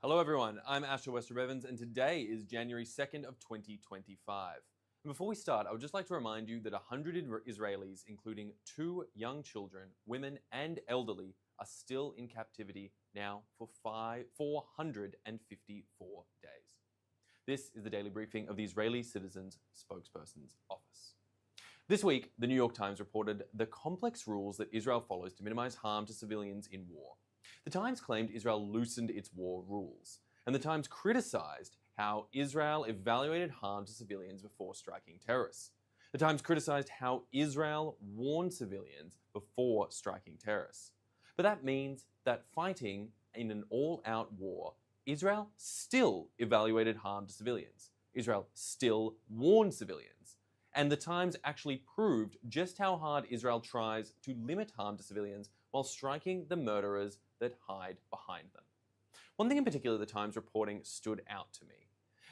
Hello everyone, I'm Westropp Evans and today is January 2nd of 2025. And before we start, I would just like to remind you that 100 Israelis, including 2 young children, women and elderly, are still in captivity now for 454 days. This is the daily briefing of the Israeli Citizens Spokesperson's office. This week, the New York Times reported the complex rules that Israel follows to minimize harm to civilians in war. The Times claimed Israel loosened its war rules, and the Times criticized how Israel evaluated harm to civilians before striking terrorists. The Times criticized how Israel warned civilians before striking terrorists. But that means that fighting in an all-out war, Israel still evaluated harm to civilians. Israel still warned civilians. And the Times actually proved just how hard Israel tries to limit harm to civilians while striking the murderers that hide behind them. One thing in particular the Times reporting stood out to me.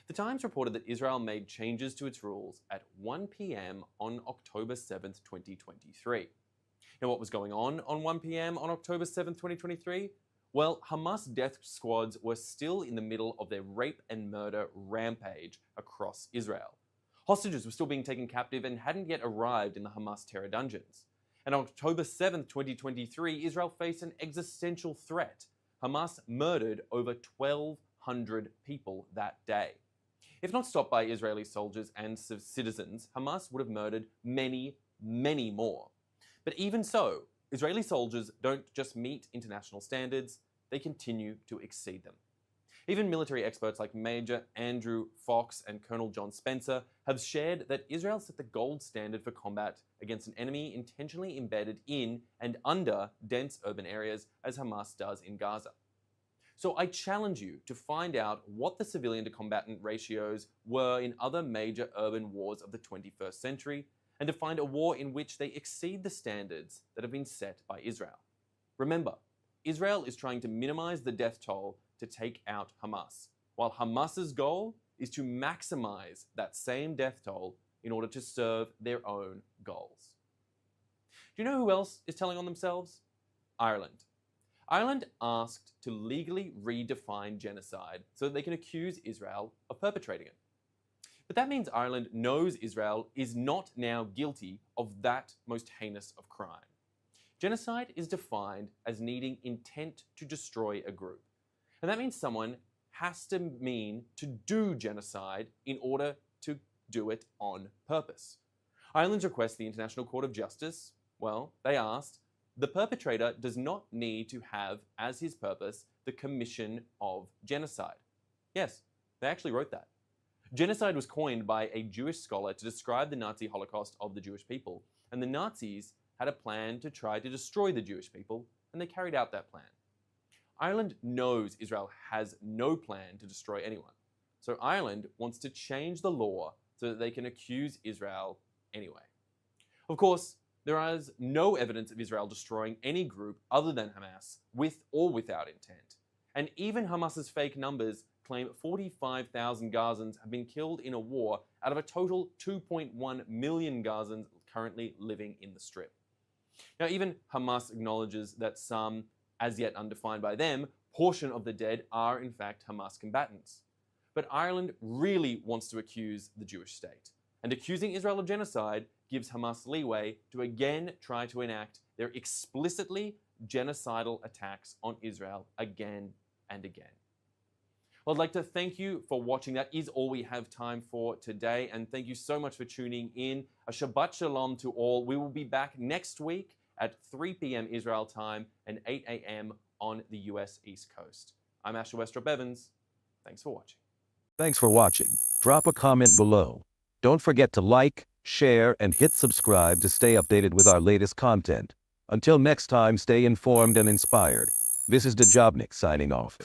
The Times reported that Israel made changes to its rules at 1 p.m. on October 7th, 2023. Now, what was going on 1 p.m. on October 7th, 2023? Well, Hamas death squads were still in the middle of their rape and murder rampage across Israel. Hostages were still being taken captive and hadn't yet arrived in the Hamas terror dungeons. And on October 7th, 2023, Israel faced an existential threat. Hamas murdered over 1,200 people that day. If not stopped by Israeli soldiers and citizens, Hamas would have murdered many, many more. But even so, Israeli soldiers don't just meet international standards, they continue to exceed them. Even military experts like Major Andrew Fox and Colonel John Spencer have shared that Israel set the gold standard for combat against an enemy intentionally embedded in and under dense urban areas, as Hamas does in Gaza. So I challenge you to find out what the civilian to combatant ratios were in other major urban wars of the 21st century, and to find a war in which they exceed the standards that have been set by Israel. Remember, Israel is trying to minimize the death toll to take out Hamas, while Hamas's goal is to maximize that same death toll in order to serve their own goals. Do you know who else is telling on themselves? Ireland. Ireland asked to legally redefine genocide so that they can accuse Israel of perpetrating it. But that means Ireland knows Israel is not now guilty of that most heinous of crime. Genocide is defined as needing intent to destroy a group. And that means someone has to mean to do genocide in order to do it on purpose. Ireland's request to the International Court of Justice, well, they asked, the perpetrator does not need to have as his purpose the commission of genocide. Yes, they actually wrote that. Genocide was coined by a Jewish scholar to describe the Nazi Holocaust of the Jewish people, and the Nazis had a plan to try to destroy the Jewish people, and they carried out that plan. Ireland knows Israel has no plan to destroy anyone, so Ireland wants to change the law so that they can accuse Israel anyway. Of course, there is no evidence of Israel destroying any group other than Hamas, with or without intent. And even Hamas's fake numbers claim 45,000 Gazans have been killed in a war out of a total 2.1 million Gazans currently living in the Strip. Now, even Hamas acknowledges that some, as yet undefined by them, portion of the dead are in fact Hamas combatants. But Ireland really wants to accuse the Jewish state. And accusing Israel of genocide gives Hamas leeway to again try to enact their explicitly genocidal attacks on Israel again and again. Well, I'd like to thank you for watching. That is all we have time for today. And thank you so much for tuning in. A Shabbat Shalom to all. We will be back next week at 3 p.m. Israel time and 8 a.m. on the US East Coast. I'm Westropp Evans. Thanks for watching. Thanks for watching. Drop a comment below. Don't forget to like, share, and hit subscribe to stay updated with our latest content. Until next time, stay informed and inspired. This is Dejobnik signing off.